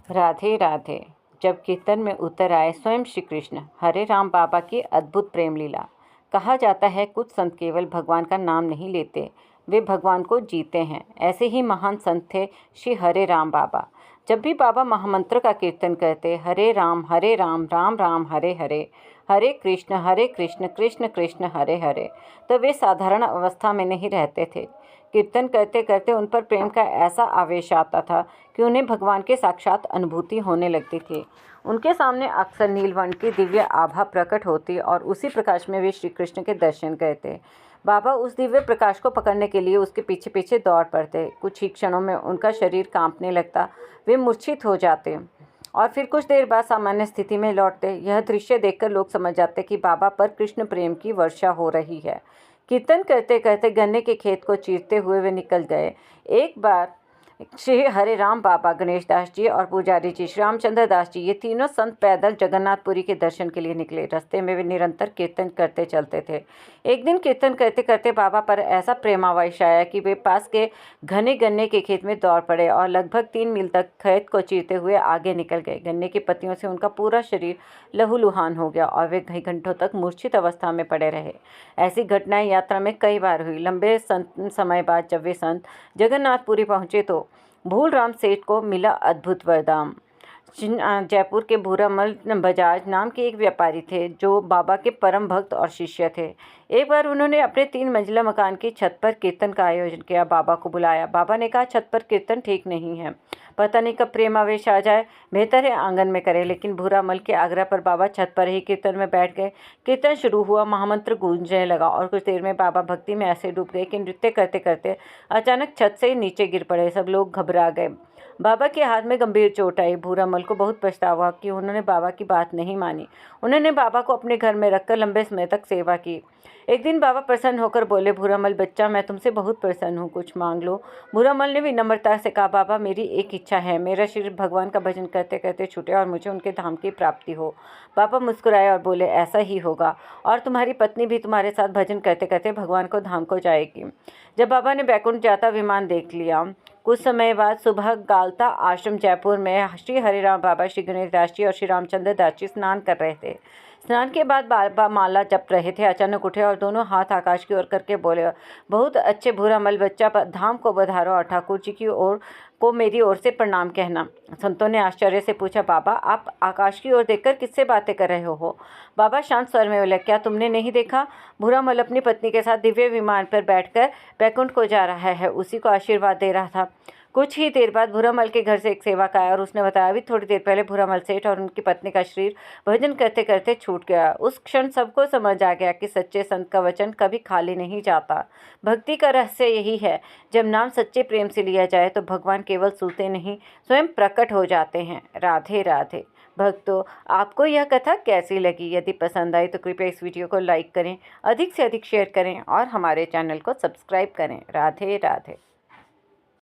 राधे राधे। जब कीर्तन में उतर आए स्वयं श्री कृष्ण, हरे राम बाबा की अद्भुत प्रेम लीला। कहा जाता है कुछ संत केवल भगवान का नाम नहीं लेते, वे भगवान को जीते हैं। ऐसे ही महान संत थे श्री हरे राम बाबा। जब भी बाबा महामंत्र का कीर्तन करते, हरे राम राम राम हरे हरे, हरे कृष्ण कृष्ण कृष्ण हरे हरे, तो वे साधारण अवस्था में नहीं रहते थे। कीर्तन करते करते उन पर प्रेम का ऐसा आवेश आता था कि उन्हें भगवान के साक्षात अनुभूति होने लगती थी। उनके सामने अक्सर नीलवर्ण की दिव्य आभा प्रकट होती और उसी प्रकाश में वे श्री कृष्ण के दर्शन करते। बाबा उस दिव्य प्रकाश को पकड़ने के लिए उसके पीछे पीछे दौड़ पड़ते। कुछ ही क्षणों में उनका शरीर कांपने लगता, वे मूर्छित हो जाते और फिर कुछ देर बाद सामान्य स्थिति में लौटते। यह दृश्य देखकर लोग समझ जाते कि बाबा पर कृष्ण प्रेम की वर्षा हो रही है। कीर्तन करते करते गन्ने के खेत को चीरते हुए वे निकल गए। एक बार श्री हरे राम बाबा, गणेश दास जी और पुजारी जी श्री रामचंद्र दास जी, ये तीनों संत पैदल जगन्नाथपुरी के दर्शन के लिए निकले। रास्ते में वे निरंतर कीर्तन करते चलते थे। एक दिन कीर्तन करते करते बाबा पर ऐसा प्रेमावेश आया कि वे पास के घने गन्ने के खेत में दौड़ पड़े और लगभग 3 मील तक खेत को चीरते हुए आगे निकल गए। गन्ने की पत्तियों से उनका पूरा शरीर लहूलुहान हो गया और वे कई घंटों तक मूर्छित अवस्था में पड़े रहे। ऐसी घटनाएं यात्रा में कई बार हुई। लंबे समय बाद जब वे संत जगन्नाथपुरी पहुंचे तो भूलराम सेठ को मिला अद्भुत वरदान। जयपुर के भूरामल बजाज नाम के एक व्यापारी थे जो बाबा के परम भक्त और शिष्य थे। एक बार उन्होंने अपने 3 मंजिला मकान की छत पर कीर्तन का आयोजन किया। बाबा को बुलाया। बाबा ने कहा, छत पर कीर्तन ठीक नहीं है, पता नहीं कब प्रेमावेश आ जाए, बेहतर है आंगन में करें। लेकिन भूरामल के आग्रह पर बाबा छत पर ही कीर्तन में बैठ गए। कीर्तन शुरू हुआ, महामंत्र गूंजने लगा और कुछ देर में बाबा भक्ति में ऐसे डूब गए कि नृत्य करते करते अचानक छत से नीचे गिर पड़े। सब लोग घबरा गए। बाबा के हाथ में गंभीर चोट आई। भूरामल को बहुत पछतावा कि उन्होंने बाबा की बात नहीं मानी। उन्होंने बाबा को अपने घर में रखकर लंबे समय तक सेवा की। एक दिन बाबा प्रसन्न होकर बोले, भूरामल बच्चा, मैं तुमसे बहुत प्रसन्न हूँ, कुछ मांग लो। भूरामल ने विनम्रता से कहा, बाबा मेरी एक इच्छा है, मेरा शरीर भगवान का भजन करते करते छूटे और मुझे उनके धाम की प्राप्ति हो। बाबा मुस्कुराए और बोले, ऐसा ही होगा और तुम्हारी पत्नी भी तुम्हारे साथ भजन करते करते भगवान को धाम को जाएगी। जब बाबा ने बैकुंठ जाता विमान देख लिया, कुछ समय बाद सुबह गालता आश्रम जयपुर में श्री हरे राम बाबा, श्री गणेश दास जी और श्री रामचंद्र दास जी स्नान कर रहे थे। स्नान के बाद बाबा माला जप रहे थे। अचानक उठे और दोनों हाथ आकाश की ओर करके बोले, बहुत अच्छे भूरामल बच्चा, धाम को बधारो और ठाकुर जी की ओर को मेरी ओर से प्रणाम कहना। संतों ने आश्चर्य से पूछा, बाबा आप आकाश की ओर देखकर किससे बातें कर रहे हो? बाबा शांत स्वर में बोले, क्या तुमने नहीं देखा? भूरामल अपनी पत्नी के साथ दिव्य विमान पर बैठकर बैकुंठ को जा रहा है, उसी को आशीर्वाद दे रहा था। कुछ ही देर बाद भूरामल के घर से एक सेवक आया और उसने बताया, अभी थोड़ी देर पहले भूरामल सेठ और उनकी पत्नी का शरीर भजन करते करते छूट गया। उस क्षण सबको समझ आ गया कि सच्चे संत का वचन कभी खाली नहीं जाता। भक्ति का रहस्य यही है, जब नाम सच्चे प्रेम से लिया जाए तो भगवान केवल सुनते नहीं, स्वयं प्रकट हो जाते हैं। राधे राधे। भक्तों, आपको यह कथा कैसी लगी? यदि पसंद आई तो कृपया इस वीडियो को लाइक करें, अधिक से अधिक शेयर करें और हमारे चैनल को सब्सक्राइब करें। राधे राधे।